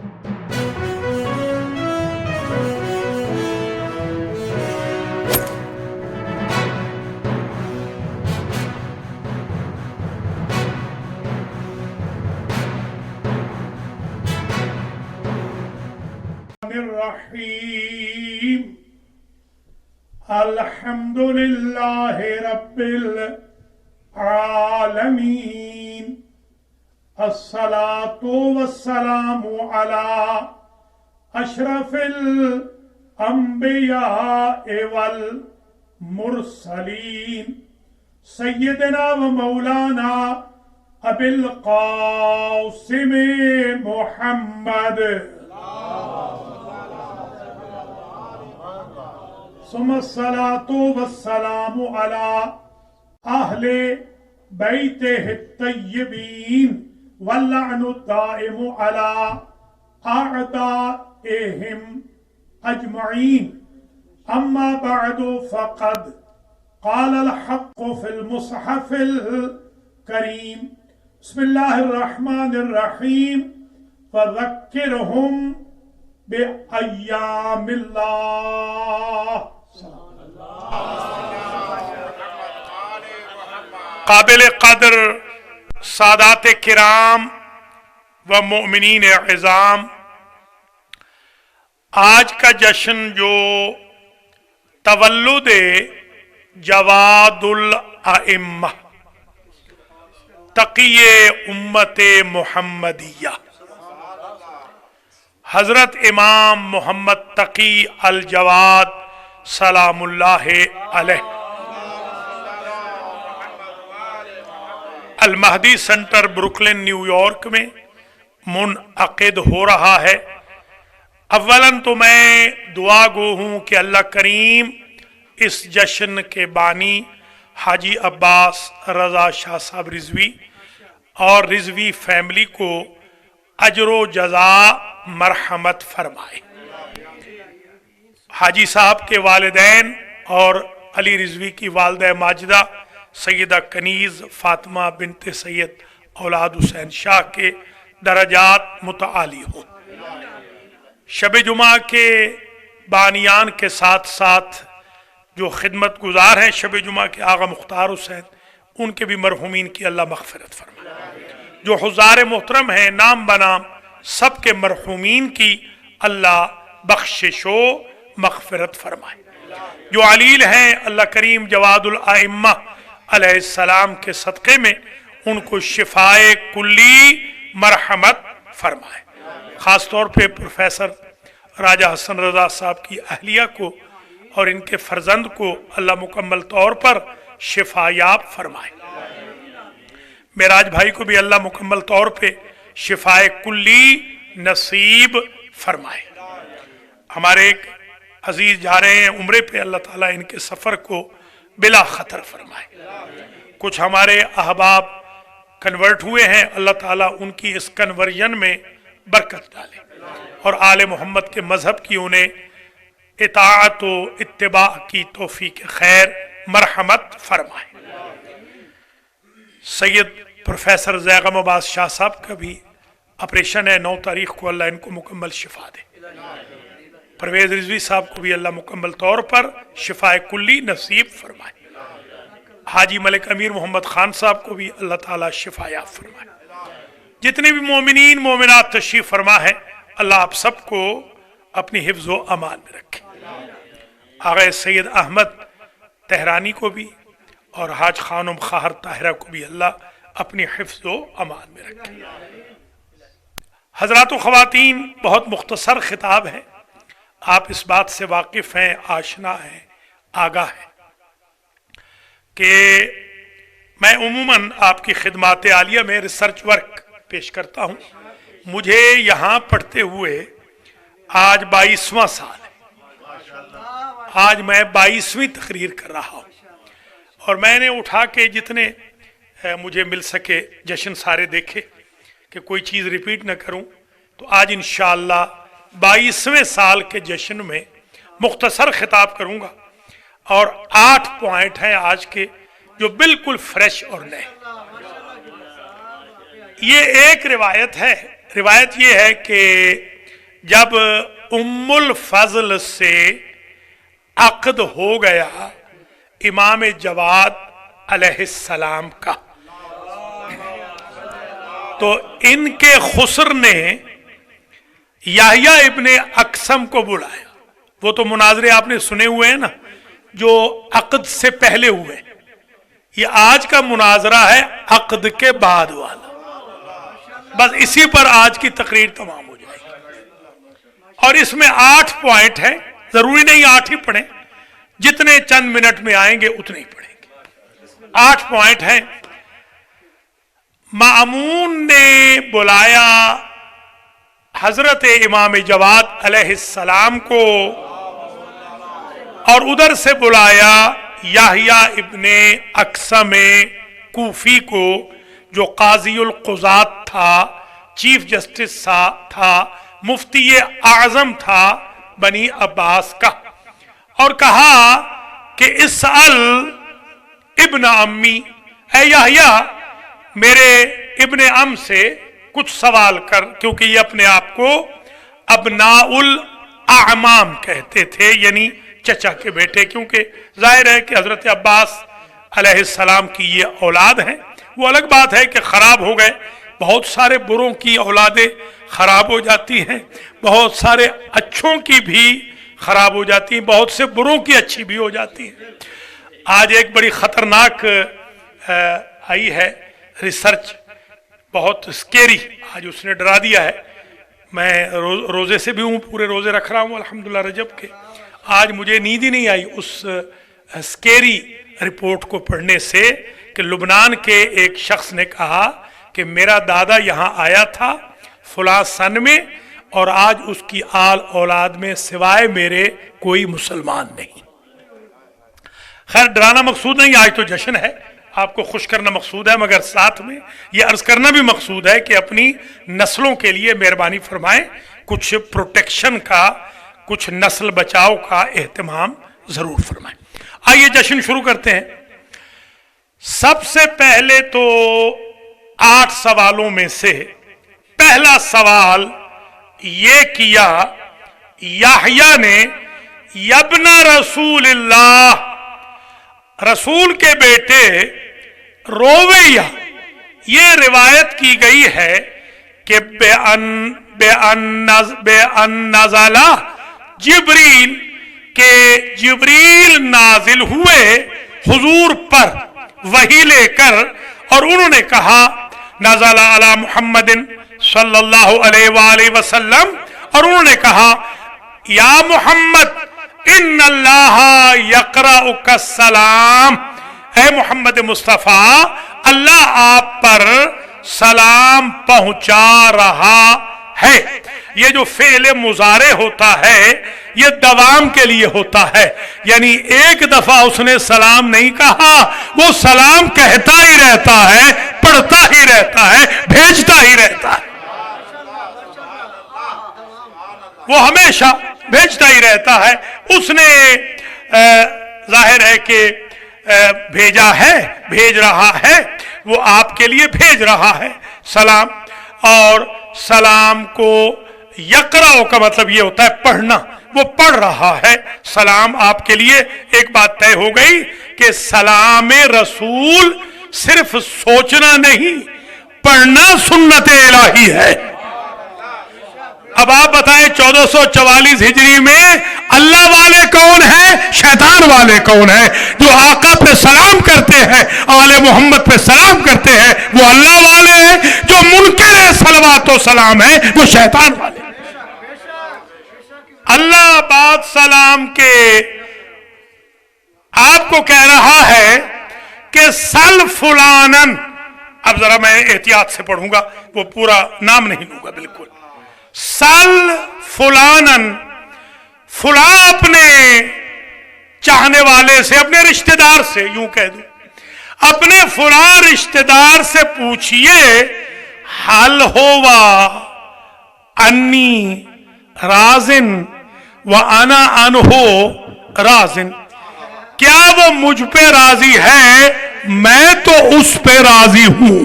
الرحیم الحمد للہ رب العالمین الصلاة والسلام علی اشرف الانبیاء والمرسلین سیدنا و مولانا ابی القاسم محمد ثم الصلاة والسلام على أهل بيته الطيبين واللعن الدائم على أعدائهم أجمعين أما بعد فقد قال الحق في المصحف الكريم بسم الله الرحمن الرحيم فذكرهم بأيام الله. قابل قدر سادات کرام و مؤمنین عظام، آج کا جشن جو تولد جواد الائمہ تقی امت محمدیہ حضرت امام محمد تقی الجواد سلام اللہ علیہ المہدی سینٹر بروکلن نیو یارک میں منعقد ہو رہا ہے۔ اولاً تو میں دعا گو ہوں کہ اللہ کریم اس جشن کے بانی حاجی عباس رضا شاہ صاحب رضوی اور رضوی فیملی کو اجر و جزا مرحمت فرمائے۔ حاجی صاحب کے والدین اور علی رضوی کی والدہ ماجدہ سیدہ کنیز فاطمہ بنت سید اولاد حسین شاہ کے درجات متعالی ہوں۔ شب جمعہ کے بانیان کے ساتھ ساتھ جو خدمت گزار ہیں شب جمعہ کے آغا مختار حسین، ان کے بھی مرحومین کی اللہ مغفرت فرمائے۔ جو حضار محترم ہیں نام بنام سب کے مرحومین کی اللہ بخشش و مغفرت فرمائے۔ جو علیل ہیں اللہ کریم جواد الائمہ علیہ السلام کے صدقے میں ان کو شفائے کلی مرحمت فرمائے۔ خاص طور پہ پروفیسر راجہ حسن رضا صاحب کی اہلیہ کو اور ان کے فرزند کو اللہ مکمل طور پر شفا یاب فرمائے۔ معراج بھائی کو بھی اللہ مکمل طور پہ شفائے کلی نصیب فرمائے۔ ہمارے ایک عزیز جا رہے ہیں عمرے پہ، اللہ تعالیٰ ان کے سفر کو بلا خطر فرمائے۔ کچھ ہمارے احباب کنورٹ ہوئے ہیں، اللہ تعالیٰ ان کی اس کنورژن میں برکت ڈالے اور آل محمد کے مذہب کی انہیں اطاعت و اتباع کی توفیق خیر مرحمت فرمائے۔ سید پروفیسر زیغم عباس شاہ صاحب کا بھی آپریشن ہے، 9 تاریخ کو، اللہ ان کو مکمل شفا دے۔ پرویز رضوی صاحب کو بھی اللہ مکمل طور پر شفائے کلی نصیب فرمائے۔ حاجی ملک امیر محمد خان صاحب کو بھی اللہ تعالیٰ شفا یاب فرمائے۔ جتنے بھی مومنین مومنات تشریف فرما ہے اللہ آپ سب کو اپنی حفظ و امان میں رکھے۔ آغا سید احمد تہرانی کو بھی اور حاج خانم خاہر طاہرہ کو بھی اللہ اپنی حفظ و امان میں رکھے۔ حضرات و خواتین، بہت مختصر خطاب ہے، آپ اس بات سے واقف ہیں، آشنا ہیں، آگاہ ہیں کہ میں عموماً آپ کی خدمات عالیہ میں ریسرچ ورک پیش کرتا ہوں۔ مجھے یہاں پڑھتے ہوئے آج 22واں سال ہے، آج میں 22ویں تقریر کر رہا ہوں، اور میں نے اٹھا کے جتنے مجھے مل سکے جشن سارے دیکھے کہ کوئی چیز ریپیٹ نہ کروں، تو آج انشاءاللہ 22ویں سال کے جشن میں مختصر خطاب کروں گا، اور 8 پوائنٹ ہیں آج کے جو بالکل فریش اور نئے۔ یہ ایک روایت ہے روایت یہ ہے کہ جب ام الفضل سے عقد ہو گیا امام جواد علیہ السلام کا، تو ان کے خسر نے یحییٰ ابن اقسم کو بلایا. وہ تو مناظرے آپ نے سنے ہوئے ہیں نا جو عقد سے پہلے ہوئے، یہ آج کا مناظرہ ہے عقد کے بعد والا. بس اسی پر آج کی تقریر تمام ہو جائے گی، اور اس میں 8 پوائنٹ ہیں. ضروری نہیں 8 ہی پڑھیں، جتنے چند منٹ میں آئیں گے اتنے ہی پڑھیں گے. 8 پوائنٹ ہیں. مأمون نے بلایا حضرت امام جواد علیہ السلام کو، اور ادھر سے بلایا یحییٰ ابن اقسم کوفی کو جو قاضی القضات تھا، چیف جسٹس تھا، مفتی اعظم تھا بنی عباس کا، اور کہا کہ اسأل ابن امی، اے یحییٰ میرے ابن ام سے کچھ سوال کر، کیونکہ یہ اپنے آپ کو ابناء الاعمام کہتے تھے، یعنی چچا کے بیٹے، کیونکہ ظاہر ہے کہ حضرت عباس علیہ السلام کی یہ اولاد ہیں. وہ الگ بات ہے کہ خراب ہو گئے، بہت سارے بروں کی اولادیں خراب ہو جاتی ہیں، بہت سارے اچھوں کی بھی خراب ہو جاتی ہیں، بہت سے بروں کی اچھی بھی ہو جاتی ہیں. آج ایک بڑی خطرناک آئی ہے ریسرچ، بہت سکیری، آج اس نے ڈرا دیا ہے. میں روزے سے بھی ہوں، پورے روزے رکھ رہا ہوں الحمدللہ رجب کے. آج مجھے نیند ہی نہیں آئی اس سکیری رپورٹ کو پڑھنے سے کہ لبنان کے ایک شخص نے کہا کہ میرا دادا یہاں آیا تھا فلاں سن میں، اور آج اس کی آل اولاد میں سوائے میرے کوئی مسلمان نہیں. خیر ڈرانا مقصود نہیں، آج تو جشن ہے، آپ کو خوش کرنا مقصود ہے، مگر ساتھ میں یہ عرض کرنا بھی مقصود ہے کہ اپنی نسلوں کے لیے مہربانی فرمائیں، کچھ پروٹیکشن کا، کچھ نسل بچاؤ کا اہتمام ضرور فرمائیں. آئیے جشن شروع کرتے ہیں. سب سے پہلے تو 8 سوالوں میں سے پہلا سوال یہ کیا یحییٰ نے، یبن رسول اللہ، رسول کے بیٹے رویہ. یہ روایت کی گئی ہے کہ بے ان نزل جبریل، کہ جبریل نازل ہوئے حضور پر وحی لے کر، اور انہوں نے کہا نزل علی محمد صلی اللہ علیہ وآلہ وسلم، اور انہوں نے کہا یا محمد ان اللہ یقرأک السلام، اے محمد مصطفیٰ اللہ آپ پر سلام پہنچا رہا ہے. یہ جو فعل مضارع ہوتا ہے یہ دوام کے لیے ہوتا ہے، یعنی ایک دفعہ اس نے سلام نہیں کہا، وہ سلام کہتا ہی رہتا ہے، پڑھتا ہی رہتا ہے، بھیجتا ہی رہتا ہے، وہ ہمیشہ بھیجتا ہی رہتا ہے. اس نے ظاہر ہے کہ بھیجا ہے، بھیج رہا ہے، وہ آپ کے لیے بھیج رہا ہے سلام. اور سلام کو یقرأ کا مطلب یہ ہوتا ہے پڑھنا، وہ پڑھ رہا ہے سلام آپ کے لیے. ایک بات طے ہو گئی کہ سلام رسول صرف سوچنا نہیں، پڑھنا سنت الہی ہے. اب آپ بتائیں 1444 ہجری میں اللہ والے کون ہیں، شیطان والے کون ہیں؟ جو آقا پہ سلام کرتے ہیں، آل محمد پہ سلام کرتے ہیں، وہ اللہ والے ہیں. جو منکر صلوات و سلام ہیں وہ شیطان والے ہیں. اللہ بعد سلام کے آپ کو کہہ رہا ہے کہ سل فلانن. اب ذرا میں احتیاط سے پڑھوں گا، وہ پورا نام نہیں لوں گا بالکل. سل فلانن، فلاں اپنے چاہنے والے سے، اپنے رشتہ دار سے، یوں کہہ دوں اپنے فلاں رشتہ دار سے پوچھئے، حل ہوا انی رازن وانا عنہ رازن، کیا وہ مجھ پہ راضی ہے، میں تو اس پہ راضی ہوں.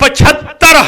75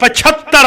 75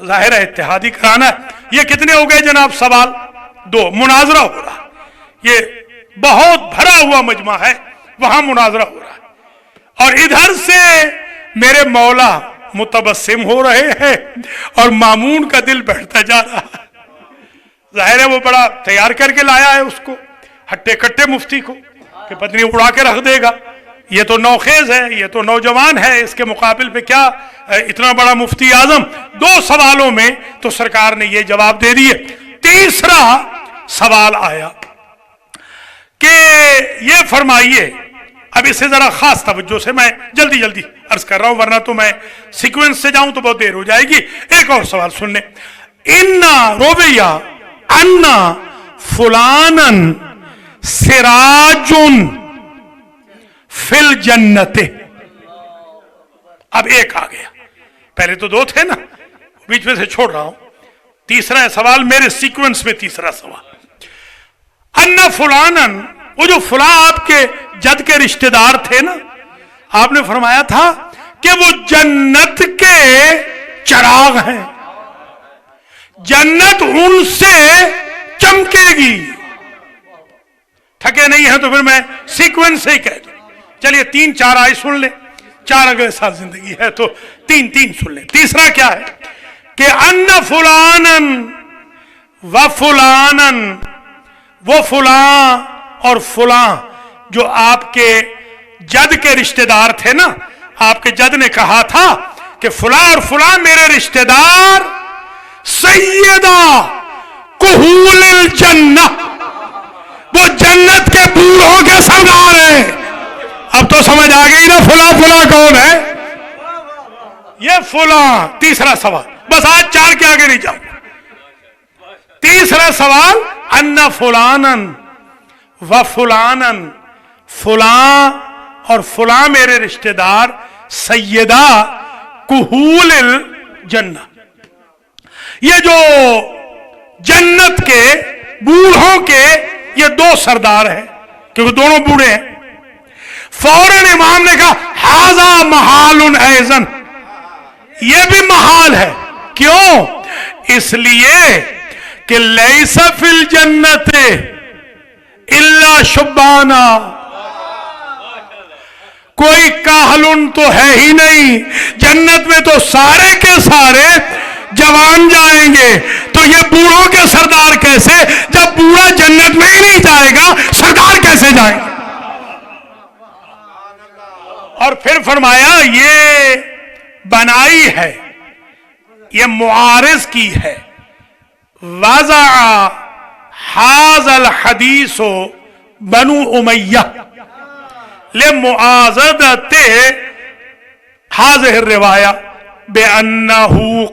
ظاہر ہے اتحادی کرانا ہے. یہ کتنے ہو گئے جناب سوال؟ 2. مناظرہ ہو رہا ہے، یہ بہت بھرا ہوا مجمع ہے، وہاں مناظرہ ہو رہا ہے، اور ادھر سے میرے مولا متبسم ہو رہے ہیں اور مامون کا دل بیٹھتا جا رہا ہے. ظاہر ہے وہ بڑا تیار کر کے لایا ہے اس کو، ہٹے کٹے مفتی کو، کہ پتنی اڑا کے رکھ دے گا. یہ تو نوخیز ہے، یہ تو نوجوان ہے، اس کے مقابل پہ کیا اتنا بڑا مفتی اعظم. 2 سوالوں میں تو سرکار نے یہ جواب دے دیے. تیسرا سوال آیا کہ یہ فرمائیے، اب اسے ذرا خاص توجہ سے میں جلدی جلدی عرض کر رہا ہوں ورنہ تو میں سیکوینس سے جاؤں تو بہت دیر ہو جائے گی. ایک اور سوال سن لیں. انا رویا انا فلانن سراجن فی الجنت. اب ایک آ گیا، پہلے تو 2 تھے نا، بیچ میں سے چھوڑ رہا ہوں. تیسرا سوال میرے سیکوینس میں، تیسرا سوال انا فلانن، وہ جو فلاں آپ کے جد کے رشتہ دار تھے نا، آپ نے فرمایا تھا کہ وہ جنت کے چراغ ہیں، جنت ان سے چمکے گی. تھکے نہیں ہیں تو پھر میں سیکوینس سے ہی کہہ دوں. چلیے 3-4 آئے سن لیں، 4 اگلے سال زندگی ہے تو 3 سن لیں. تیسرا کیا ہے کہ ان فلانن و فلانن، وہ فلاں اور فلاں جو آپ کے جد کے رشتہ دار تھے نا، آپ کے جد نے کہا تھا کہ فلاں اور فلاں میرے رشتہ دار سیدہ کہول الجنہ، وہ جنت کے بوڑھوں کے سردار ہیں. اب تو سمجھ آ گئی نا فلاں فلاں کون ہے؟ یہ فلاں. تیسرا سوال، بس آج 4 کے آگے نہیں جاؤں. تیسرا سوال ان فلانن و فلانن، فلاں اور فلاں میرے رشتہ دار سیدہ کہول الجنہ، یہ جو جنت کے بوڑھوں کے یہ 2 سردار ہیں، کیونکہ دونوں بوڑھے ہیں. فوراً امام نے کہا ھذا محال ایضا، یہ بھی محال ہے. کیوں؟ اس لیے کہ لیس فی الجنت الا شبانا، کوئی کاہلن تو ہے ہی نہیں جنت میں، تو سارے کے سارے جوان جائیں گے. تو یہ بوڑھوں کے سردار کیسے؟ جب بوڑھا جنت میں ہی نہیں جائے گا سردار کیسے جائیں گے؟ اور پھر فرمایا یہ بنائی ہے، یہ معارض کی ہے. وضع ھذا الحدیث بنو امیہ لمعاضدۃ ھذہ الروایہ بأنہ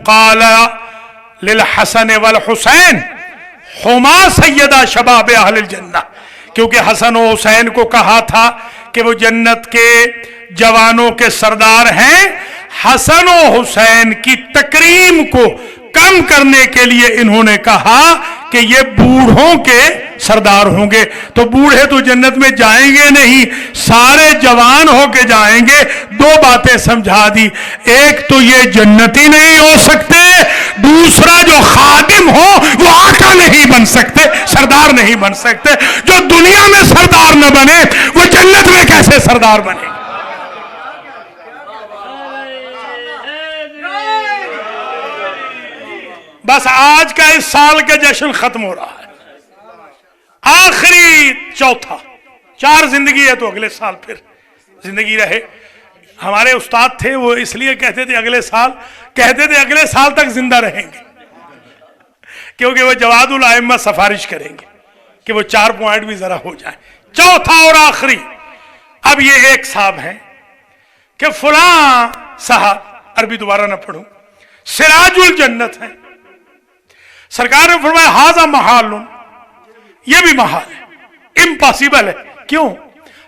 قال للحسن والحسین ہما سیدہ شباب اہل الجنہ، کیونکہ حسن و حسین کو کہا تھا کہ وہ جنت کے جوانوں کے سردار ہیں. حسن و حسین کی تکریم کو کم کرنے کے لیے انہوں نے کہا کہ یہ بوڑھوں کے سردار ہوں گے. تو بوڑھے تو جنت میں جائیں گے نہیں، سارے جوان ہو کے جائیں گے. 2 باتیں سمجھا دی، ایک تو یہ جنتی نہیں ہو سکتے، دوسرا جو خادم ہو وہ آقا نہیں بن سکتے، سردار نہیں بن سکتے. جو دنیا میں سردار نہ بنے وہ جنت میں کیسے سردار بنے؟ بس آج کا اس سال کا جشن ختم ہو رہا ہے، آخری چوتھا. 4 زندگی ہے تو اگلے سال پھر زندگی رہے. ہمارے استاد تھے وہ اس لیے کہتے تھے اگلے سال تک زندہ رہیں گے، کیونکہ وہ جواد الائمہ سفارش کریں گے کہ وہ 4 پوائنٹ بھی ذرا ہو جائیں. چوتھا اور آخری، اب یہ ایک صاحب ہیں کہ فلاں صاحب، عربی دوبارہ نہ پڑھوں، سراج الجنت ہیں. سرکار نے فرمایا ھذا محال، یہ بھی محال ہے، امپاسبل ہے. کیوں؟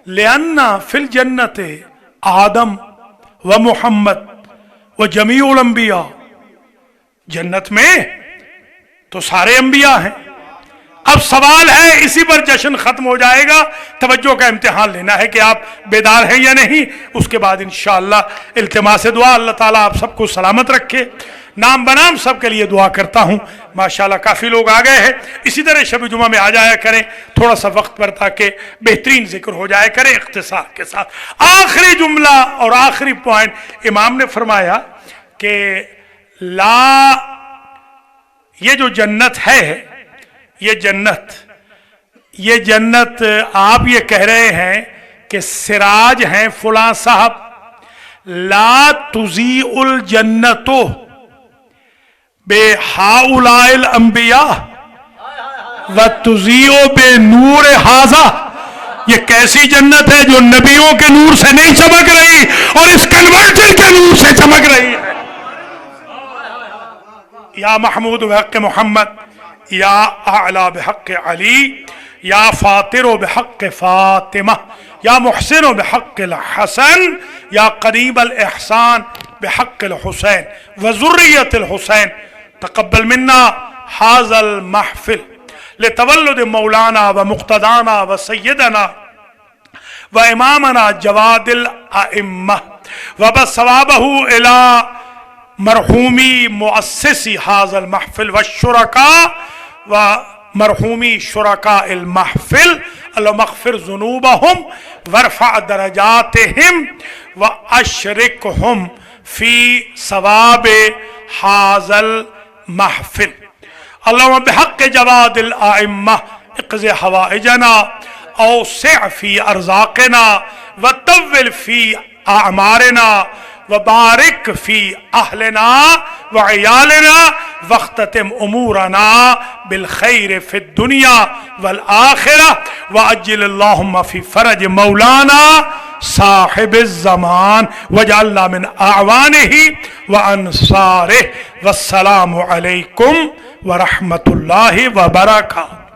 لأن فی الجنت آدم و محمد و جمیع الانبیاء، جنت میں تو سارے انبیاء ہیں. اب سوال ہے، اسی پر جشن ختم ہو جائے گا، توجہ کا امتحان لینا ہے کہ آپ بیدار ہیں یا نہیں. اس کے بعد انشاءاللہ التماس دعا، اللہ تعالیٰ آپ سب کو سلامت رکھے، نام بنام سب کے لیے دعا کرتا ہوں. ماشاءاللہ کافی لوگ آ گئے ہیں. اسی طرح شب جمعہ میں آ جایا کریں تھوڑا سا وقت پر تاکہ بہترین ذکر ہو جائے کریں اختصار کے ساتھ. آخری جملہ اور آخری پوائنٹ امام نے فرمایا کہ یہ جو جنت ہے یہ جنت آپ یہ کہہ رہے ہیں کہ سراج ہیں فلاں صاحب. لا تضیء الجنت بہؤلاء الانبیاء وتضیء بنور ھذا. یہ کیسی جنت ہے جو نبیوں کے نور سے نہیں چمک رہی اور اس کنورٹر کے نور سے چمک رہی ہے. یا محمود بحق محمد، یا اعلی بحق علی، یا فاطر بحق فاطمہ، یا محسن بحق الحسن، یا قریب الاحسان بحق الحسین وذریت الحسین تقبل منا هذا المحفل لتولد مولانا ومقتدانا وسیدنا وامامنا جواد الائمہ وبثوابه الى مرحومی مؤسسی هذا المحفل والشرکاء ومرحومی شرکاء المحفل اللهم اغفر ذنوبهم وارفع درجاتهم واشركهم في ثواب هذا المحفل. اللهم بحق جواد الائمة اقض حوائجنا، اوسع في ارزاقنا، وطول في اعمارنا، وبارك في اهلنا وعيالنا، واختتم امورنا بالخير في الدنيا والاخره، واجل اللهم في فرج مولانا صاحب الزمان واجعلنا من اعوانه وانصاره. والسلام عليكم ورحمة الله وبركاته.